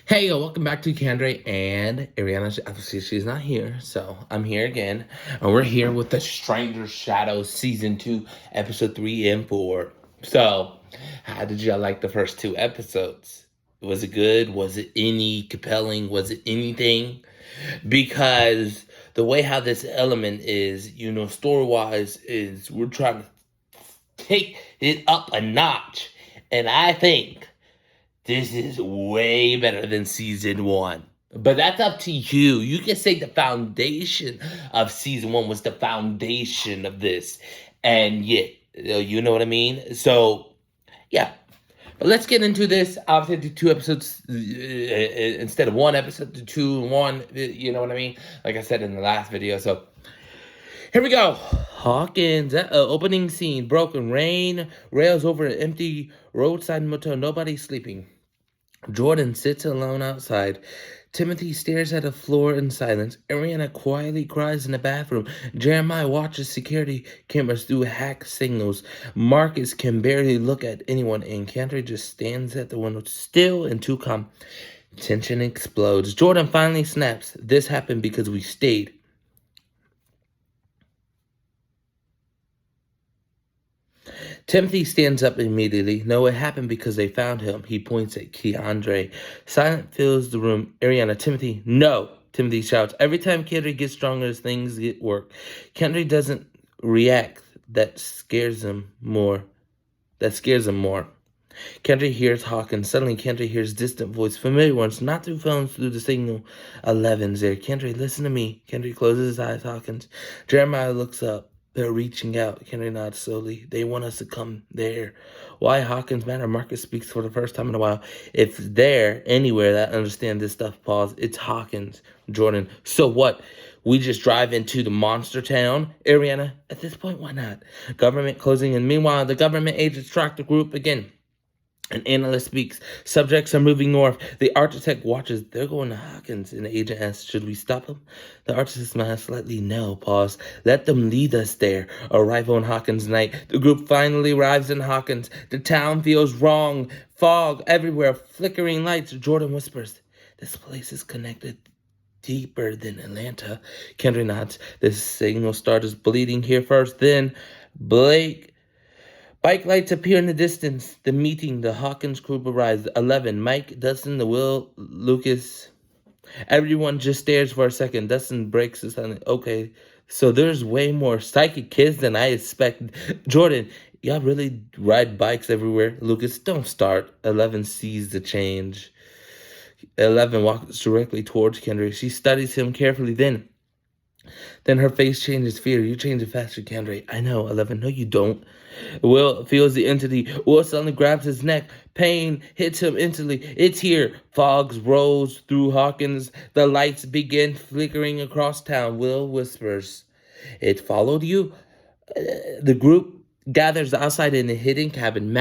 Hey, welcome back to Kendra and Ariana. Obviously, she's not here, so I'm here again. And we're here with the Stranger Shadows Season 2, Episode 3 and 4. So, how did y'all like the first two episodes? Was it good? Was it any compelling? Was it anything? Because the way how this element is, story wise, is we're trying to take it up a notch. And I think this is way better than season one. But that's up to you. You can say the foundation of season one was the foundation of this. And yeah, you know what I mean? So, yeah. But let's get into this. Obviously, two episodes instead of one episode to two and one. You know what I mean? Like I said in the last video. So, here we go. Hawkins, opening scene. Broken rain rails over an empty roadside motel. Nobody sleeping. Jordan sits alone outside. Timothy stares at the floor in silence. Ariana quietly cries in the bathroom. Jeremiah watches security cameras through hacked signals. Marcus can barely look at anyone, and Cantor just stands at the window, still and too calm. Tension explodes. Jordan finally snaps. This happened because we stayed. Timothy stands up immediately. No, it happened because they found him. He points at Keandre. Silence fills the room. Ariana, Timothy, no! Timothy shouts. Every time Kendra gets stronger, things get worse. Kendra doesn't react. That scares him more. Kendra hears Hawkins. Suddenly, Kendra hears distant voice, familiar ones, not through phones, through the signal. 11's there. Kendra, listen to me. Kendra closes his eyes. Hawkins. Jeremiah looks up. They're reaching out. Kendra nods slowly. They want us to come there. Why Hawkins matter? Marcus speaks for the first time in a while. If they're anywhere that understand this stuff, pause. It's Hawkins. Jordan. So what? We just drive into the monster town? Ariana, at this point, why not? Government closing, and meanwhile, the government agents track the group again. An analyst speaks. Subjects are moving north. The architect watches. They're going to Hawkins. And the agent asks, should we stop them? The architect smiles slightly. No. Pause. Let them lead us there. Arrival in Hawkins night. The group finally arrives in Hawkins. The town feels wrong. Fog everywhere. Flickering lights. Jordan whispers, this place is connected deeper than Atlanta. Kendra nods. The signal starts bleeding here first. Then Blake. Bike lights appear in the distance. The meeting, the Hawkins group arrives. 11, Mike, Dustin, the Will, Lucas. Everyone just stares for a second. Dustin breaks the silence. Okay, so there's way more psychic kids than I expected. Jordan, y'all really ride bikes everywhere? Lucas, don't start. 11 sees the change. 11 walks directly towards Kendra. She studies him carefully. Then her face changes fear. You change it faster, Kendra. I know, 11. No, you don't. Will feels the entity. Will suddenly grabs his neck. Pain hits him instantly. It's here. Fogs rolls through Hawkins. The lights begin flickering across town. Will whispers, it followed you? The group gathers outside in a hidden cabin.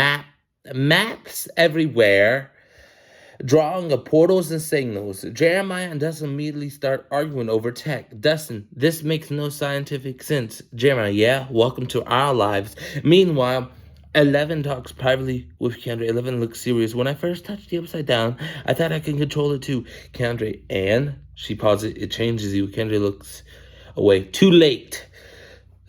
Maps everywhere, drawing of portals and signals. Jeremiah and Dustin immediately start arguing over tech. Dustin, this makes no scientific sense. Jeremiah, yeah, welcome to our lives. Meanwhile, 11 talks privately with Kendra. 11 looks serious. When I first touched the upside down, I thought I could control it too. Kendra, and she pauses. It changes you. Kendra looks away. Too late.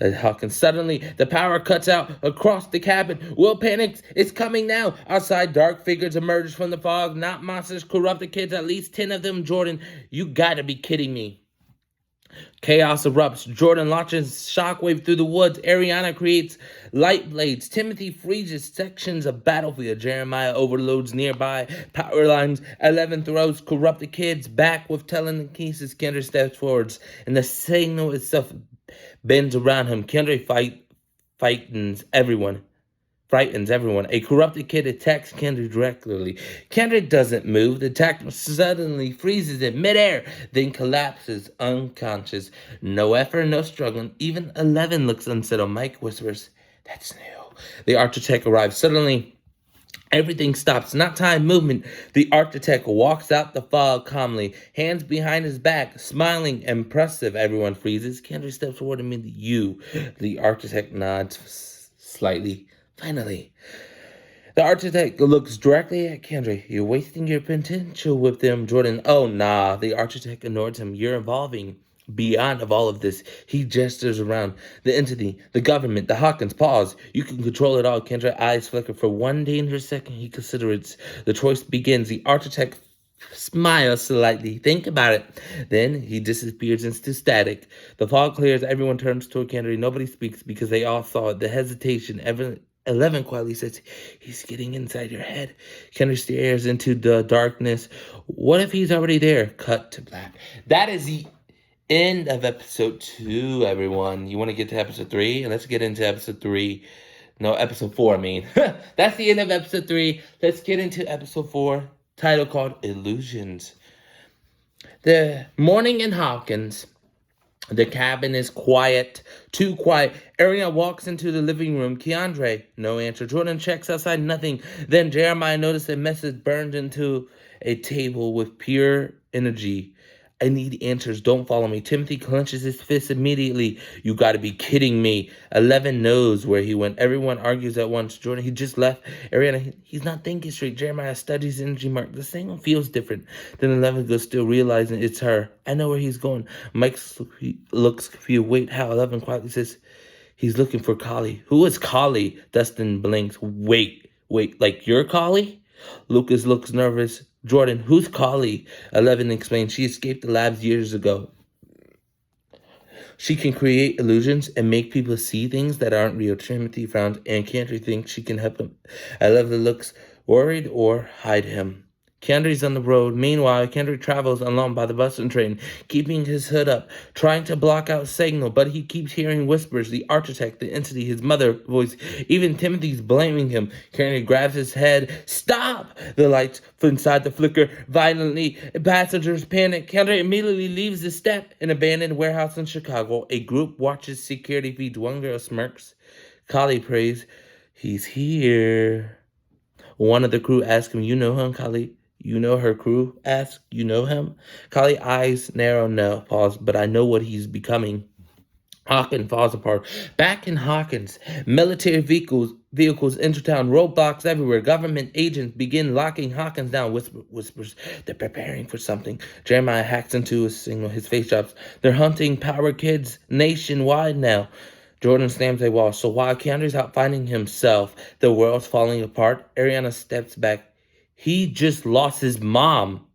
Hawkins. Suddenly, the power cuts out across the cabin. Will panics. It's coming now. Outside, dark figures emerge from the fog. Not monsters, corrupted kids. At least 10 of them. Jordan, you gotta be kidding me. Chaos erupts. Jordan launches shockwave through the woods. Ariana creates light blades. Timothy freezes sections of battlefield. Jeremiah overloads nearby power lines. 11 throws corrupted kids back with telekinesis. Kendra steps forwards, and the signal itself bends around him. Kendra frightens everyone. A corrupted kid attacks Kendrick directly. Kendrick doesn't move. The attacker suddenly freezes in midair, then collapses unconscious. No effort, no struggling. Even 11 looks unsettled. Mike whispers, that's new. The architect arrives. Suddenly, everything stops. Not time, movement. The architect walks out the fog calmly, hands behind his back, smiling, impressive. Everyone freezes. Kendrick steps forward and meets you. The architect nods slightly. Finally, The architect looks directly at Kendra. You're wasting your potential with them, Jordan. Oh, nah. The architect ignores him. You're evolving beyond of all of this. He gestures around. The entity, the government, the Hawkins. Pause. You can control it all. Kendra eyes flicker for one dangerous second. He considers. The choice begins. The architect smiles slightly. Think about it. Then he disappears into static. The fog clears. Everyone turns toward Kendra. Nobody speaks because they all saw it. The hesitation. 11 quietly says, he's getting inside your head. Kendra stares into the darkness. What if he's already there? Cut to black. That is the end of episode 2, everyone. You want to get to episode 3? Let's get into episode 3. No, episode 4, I mean. That's the end of episode 3. Let's get into episode 4, title called Illusions. The morning in Hawkins. The cabin is quiet, too quiet. Ariana walks into the living room. Keandre, no answer. Jordan checks outside, nothing. Then Jeremiah notices a message burned into a table with pure energy. I need answers. Don't follow me. Timothy clenches his fist immediately. You gotta be kidding me. 11 knows where he went. Everyone argues at once. Jordan, he just left. Ariana, he's not thinking straight. Jeremiah studies energy mark. The signal feels different. Then 11 goes still realizing it's her. I know where he's going. Mike looks confused. Wait, how? 11 quietly says he's looking for Kali. Who is Kali? Dustin blinks. Wait, like you're Kali? Lucas looks nervous. Jordan, who's Kali? 11 explains she escaped the labs years ago. She can create illusions and make people see things that aren't real. Timothy frowned and Kendra thinks she can help him. 11 looks worried or hide him. Kendrick's on the road. Meanwhile, Kendrick travels alone by the bus and train, keeping his hood up, trying to block out signal, but he keeps hearing whispers. The architect, the entity, his mother voice, even Timothy's blaming him. Kendrick grabs his head. Stop! The lights inside the flicker violently. Passengers panic. Kendrick immediately leaves the step. An abandoned warehouse in Chicago. A group watches security feeds. One girl smirks. Kali prays, he's here. One of the crew asks him, you know him, Kali? You know her crew asks, you know him? Kali eyes narrow, no, pause, but I know what he's becoming. Hawkins falls apart. Back in Hawkins, military vehicles enter town, roadblocks everywhere. Government agents begin locking Hawkins down. Whispers, they're preparing for something. Jeremiah hacks into a signal. His face drops. They're hunting power kids nationwide now. Jordan slams a wall. So while Keandre's out finding himself, the world's falling apart. Ariana steps back. He just lost his mom.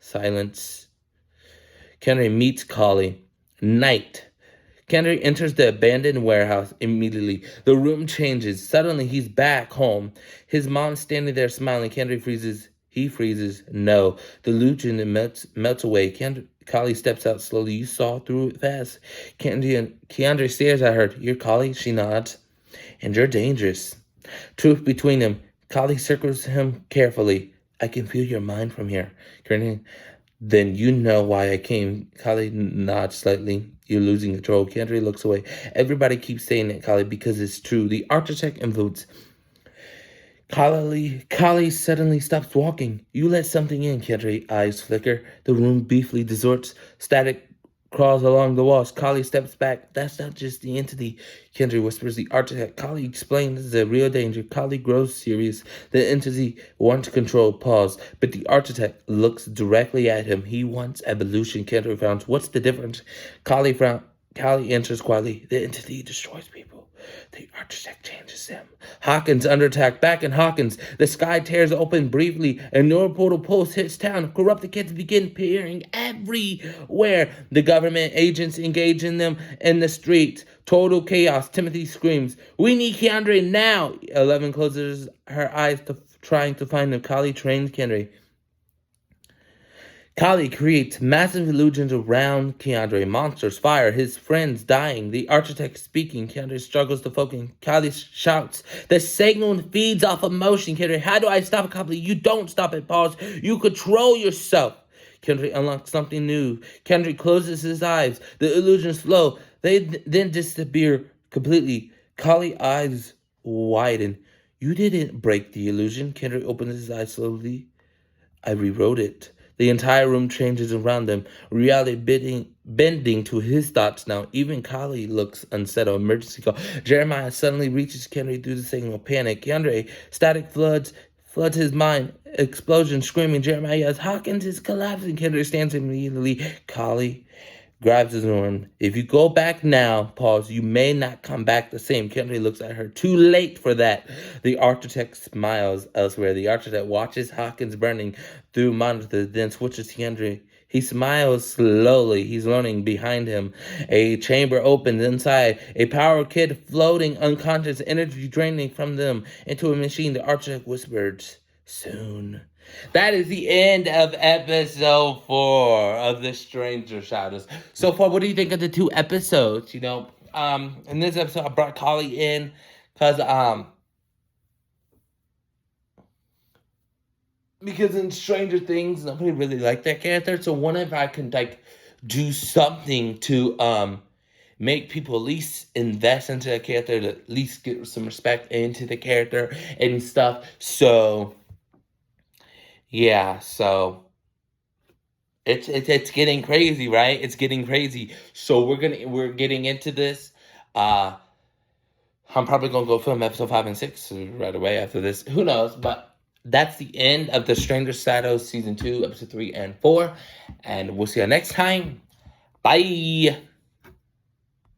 Silence. Kendra meets Kali. Night. Kendra enters the abandoned warehouse immediately. The room changes. Suddenly, he's back home. His mom's standing there smiling. Kendra freezes. He freezes. No. The illusion melts away. Kali steps out slowly. You saw through it fast. Keandre stares at her. You're Kali? She nods. And you're dangerous. Truth between them. Kali circles him carefully. I can feel your mind from here. Then you know why I came. Kali nods slightly. You're losing control. Kendra looks away. Everybody keeps saying it, Kali, because it's true. The architect influence. Kali suddenly stops walking. You let something in, Kendra. Eyes flicker. The room briefly distorts. Static crawls along the walls. Kali steps back. That's not just the entity. Kendra whispers. The architect. Kali explains the real danger. Kali grows serious. The entity wants control. Pause. But the architect looks directly at him. He wants evolution. Kendra frowns. What's the difference? Kali frowns. Kali answers quietly. The entity destroys people. The architect changes them. Hawkins under attack. Back in Hawkins, the sky tears open briefly. A neuroportal pulse hits town. Corrupted kids begin appearing everywhere. The government agents engage in them in the streets. Total chaos. Timothy screams, we need Keandre now. 11 closes her eyes trying to find him. Kali trains Kendra. Kali creates massive illusions around Keandre. Monsters, fire, his friends dying. The architect speaking. Keandre struggles to focus. Kali shouts. The signal feeds off emotion. Keandre, how do I stop it, Kali? You don't stop it. Pause. You control yourself. Kendrick unlocks something new. Kendrick closes his eyes. The illusions flow. They then disappear completely. Kali's eyes widen. You didn't break the illusion. Kendrick opens his eyes slowly. I rewrote it. The entire room changes around them. Reality bending to his thoughts now. Even Kali looks unsettled. Emergency call. Jeremiah suddenly reaches Kendry through the signal. Panic. Keandre, static floods his mind. Explosion, screaming. Jeremiah yells, Hawkins is collapsing. Kendry stands immediately. Kali grabs his arm. If you go back now, pause, you may not come back the same. Kendry looks at her. Too late for that. The architect smiles elsewhere. The architect watches Hawkins burning through monitor, then switches to Kendry. He smiles slowly. He's learning behind him. A chamber opens inside. A power kid floating unconscious, energy draining from them into a machine. The architect whispers, soon. That is the end of episode 4 of The Stranger Shadows. So far, what do you think of the 2 episodes? In this episode, I brought Kali in because in Stranger Things, nobody really liked that character. So what if I can do something to make people at least invest into the character, to at least get some respect into the character and stuff. So yeah, so it's getting crazy, right? It's getting crazy. So we're getting into this. I'm probably gonna go film episode 5 and 6 right away after this. Who knows? But that's the end of The Stranger Shadows Season 2, Episode 3 and 4. And we'll see you next time. Bye!